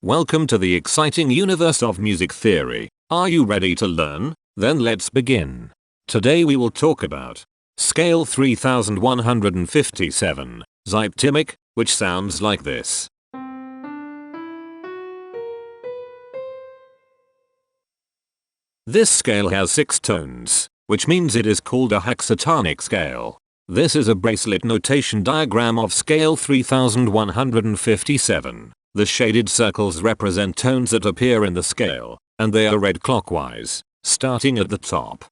Welcome to the exciting universe of music theory. Are you ready to learn? Then let's begin. Today we will talk about scale 3157, Zyptimic, which sounds like this. This scale has 6 tones, which means it is called a hexatonic scale. This is a bracelet notation diagram of scale 3157. The shaded circles represent tones that appear in the scale, and they are read clockwise, starting at the top.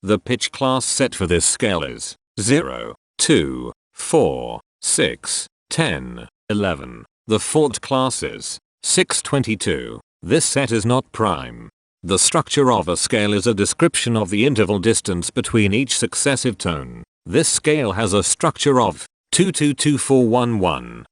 The pitch class set for this scale is 0, 2, 4, 6, 10, 11. The fault class is 622. This set is not prime. The structure of a scale is a description of the interval distance between each successive tone. This scale has a structure of 222411.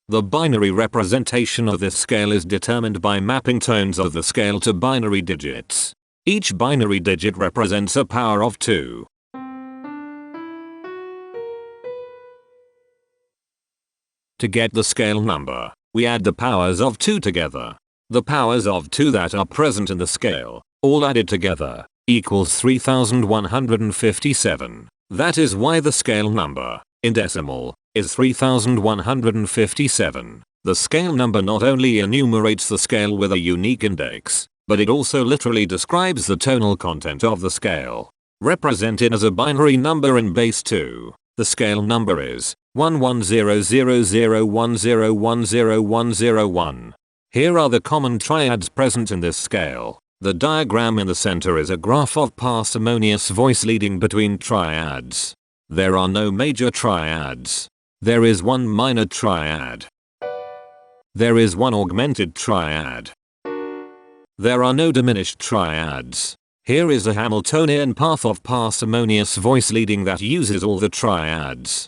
The binary representation of this scale is determined by mapping tones of the scale to binary digits. Each binary digit represents a power of 2. To get the scale number, we add the powers of 2 together. The powers of 2 that are present in the scale, all added together, equals 3157. That is why the scale number, in decimal, is 3157. The scale number not only enumerates the scale with a unique index, but it also literally describes the tonal content of the scale. Represented as a binary number in base 2, the scale number is 110010101001. Here are the common triads present in this scale. The diagram in the center is a graph of parsimonious voice leading between triads. There are no major triads. There is one minor triad. There is one augmented triad. There are no diminished triads. Here is a Hamiltonian path of parsimonious voice leading that uses all the triads.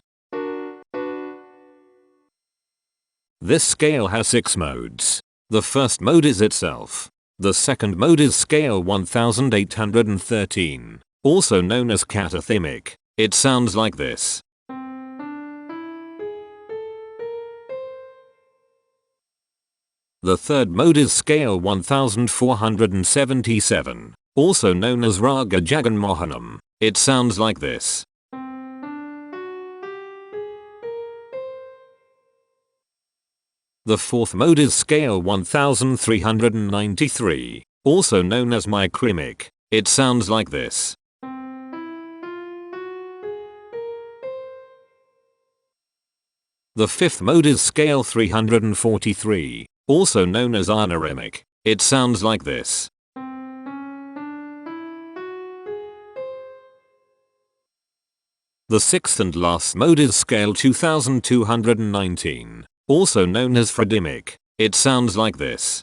This scale has 6 modes. The first mode is itself. The second mode is scale 1813, also known as catathymic. It sounds like this. The third mode is scale 1477, also known as raga jaganmohanam. It sounds like this. The fourth mode is scale 1393, also known as micrimic. It sounds like this. The fifth mode is scale 343, also known as anarimic. It sounds like this. The sixth and last mode is scale 2219. Also known as phredimic. It sounds like this.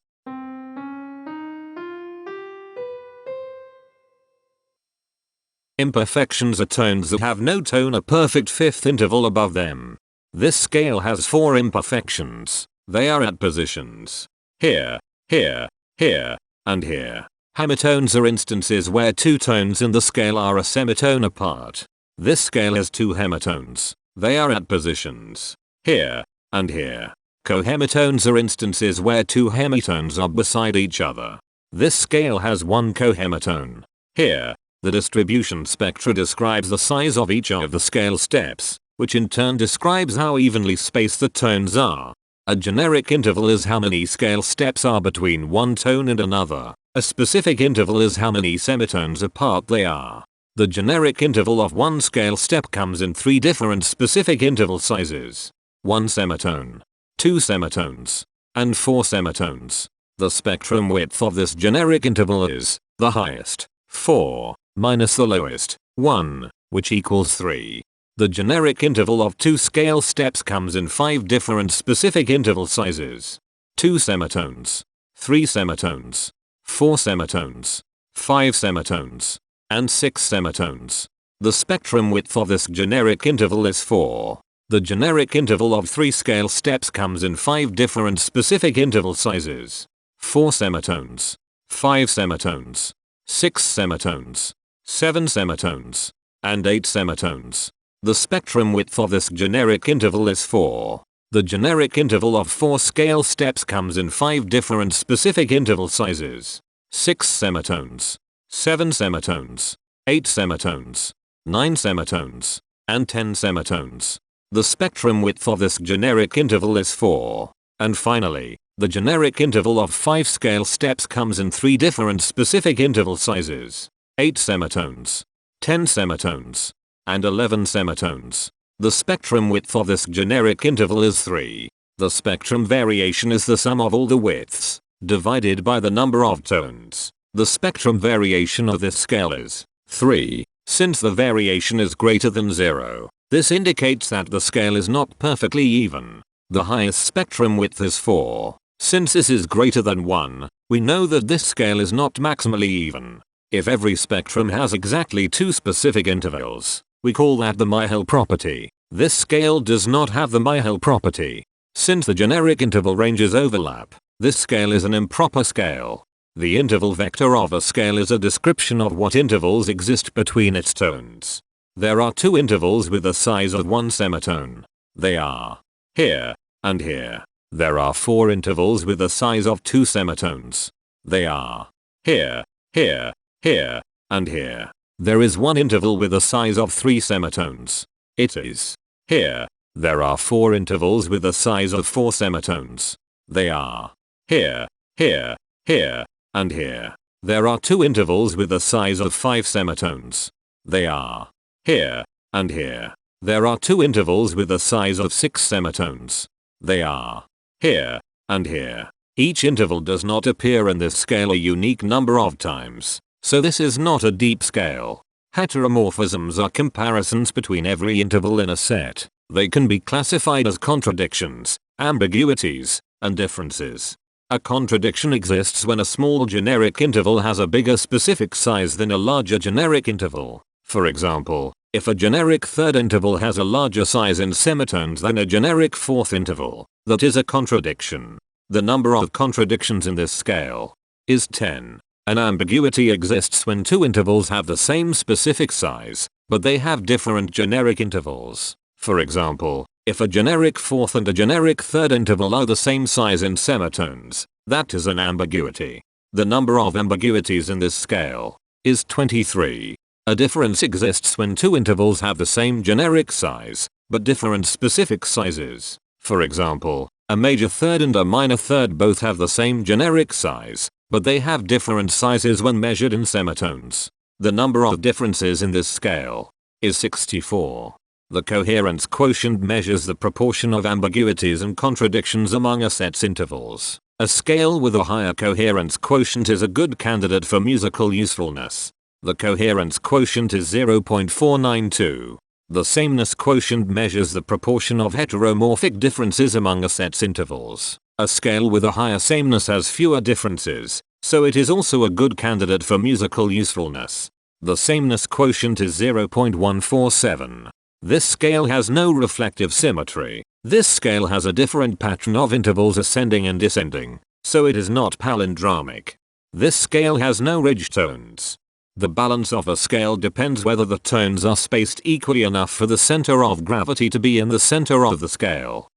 Imperfections are tones that have no tone, a perfect fifth interval above them. This scale has 4 imperfections. They are at positions here, here, here, and here. Hemitones are instances where 2 tones in the scale are a semitone apart. This scale has 2 hemitones. They are at positions here and here. Cohemitones are instances where 2 hemitones are beside each other. This scale has 1 cohemitone. Here, the distribution spectra describes the size of each of the scale steps, which in turn describes how evenly spaced the tones are. A generic interval is how many scale steps are between one tone and another. A specific interval is how many semitones apart they are. The generic interval of one scale step comes in 3 different specific interval sizes. 1 semitone, 2 semitones, and 4 semitones. The spectrum width of this generic interval is the highest, 4, minus the lowest, 1, which equals 3. The generic interval of 2 scale steps comes in 5 different specific interval sizes. 2 semitones, 3 semitones, 4 semitones, 5 semitones, and 6 semitones. The spectrum width of this generic interval is 4. The generic interval of 3 scale steps comes in 5 different specific interval sizes. 4 semitones, 5 semitones, 6 semitones, 7 semitones, and 8 semitones. The spectrum width of this generic interval is 4. The generic interval of 4 scale steps comes in 5 different specific interval sizes. 6 semitones, 7 semitones, 8 semitones, 9 semitones, and 10 semitones. The spectrum width of this generic interval is 4. And finally, the generic interval of 5 scale steps comes in 3 different specific interval sizes. 8 semitones, 10 semitones, and 11 semitones. The spectrum width of this generic interval is 3. The spectrum variation is the sum of all the widths, divided by the number of tones. The spectrum variation of this scale is 3. Since the variation is greater than 0, this indicates that the scale is not perfectly even. The highest spectrum width is 4. Since this is greater than 1, we know that this scale is not maximally even. If every spectrum has exactly 2 specific intervals, we call that the Myhill property. This scale does not have the Myhill property. Since the generic interval ranges overlap, this scale is an improper scale. The interval vector of a scale is a description of what intervals exist between its tones. There are 2 intervals with the size of 1 semitone. They are here and here. There are 4 intervals with the size of 2 semitones. They are here, here, here, and here. There is 1 interval with the size of 3 semitones. It is here. There are 4 intervals with the size of 4 semitones. They are here, here, here, and here. There are 2 intervals with the size of 5 semitones. They are here and here. There are 2 intervals with the size of 6 semitones. They are here and here. Each interval does not appear in this scale a unique number of times, so this is not a deep scale. Heteromorphisms are comparisons between every interval in a set. They can be classified as contradictions, ambiguities, and differences. A contradiction exists when a small generic interval has a bigger specific size than a larger generic interval. For example, if a generic third interval has a larger size in semitones than a generic fourth interval, that is a contradiction. The number of contradictions in this scale is 10. An ambiguity exists when 2 intervals have the same specific size, but they have different generic intervals. For example, if a generic fourth and a generic third interval are the same size in semitones, that is an ambiguity. The number of ambiguities in this scale is 23. A difference exists when 2 intervals have the same generic size, but different specific sizes. For example, a major third and a minor third both have the same generic size, but they have different sizes when measured in semitones. The number of differences in this scale is 64. The coherence quotient measures the proportion of ambiguities and contradictions among a set's intervals. A scale with a higher coherence quotient is a good candidate for musical usefulness. The coherence quotient is 0.492. The sameness quotient measures the proportion of heteromorphic differences among a set's intervals. A scale with a higher sameness has fewer differences, so it is also a good candidate for musical usefulness. The sameness quotient is 0.147. This scale has no reflective symmetry. This scale has a different pattern of intervals ascending and descending, so it is not palindromic. This scale has no ridge tones. The balance of a scale depends whether the tones are spaced equally enough for the center of gravity to be in the center of the scale.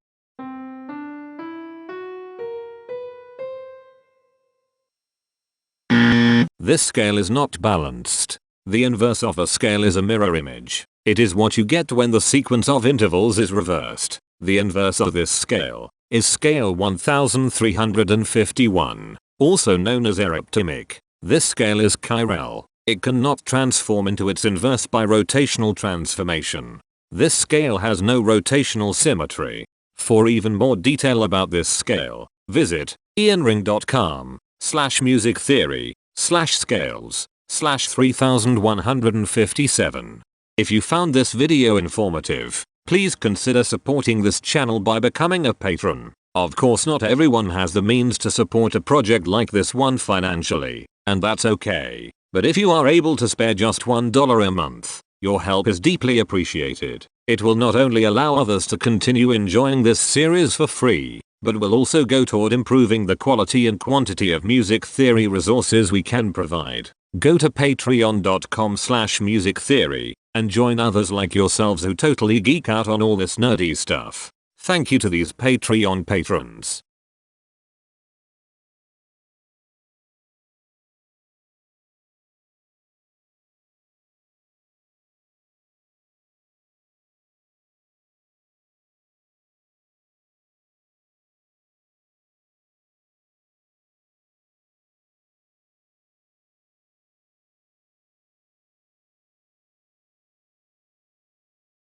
This scale is not balanced. The inverse of a scale is a mirror image. It is what you get when the sequence of intervals is reversed. The inverse of this scale is scale 1351, also known as Zyptimic. This scale is chiral. It cannot transform into its inverse by rotational transformation. This scale has no rotational symmetry. For even more detail about this scale, visit ianring.com/musictheory/scales/3157. If you found this video informative, please consider supporting this channel by becoming a patron. Of course, not everyone has the means to support a project like this one financially, and that's okay. But if you are able to spare just $1 a month, your help is deeply appreciated. It will not only allow others to continue enjoying this series for free, but will also go toward improving the quality and quantity of music theory resources we can provide. Go to patreon.com/musictheory and join others like yourselves who totally geek out on all this nerdy stuff. Thank you to these Patreon patrons.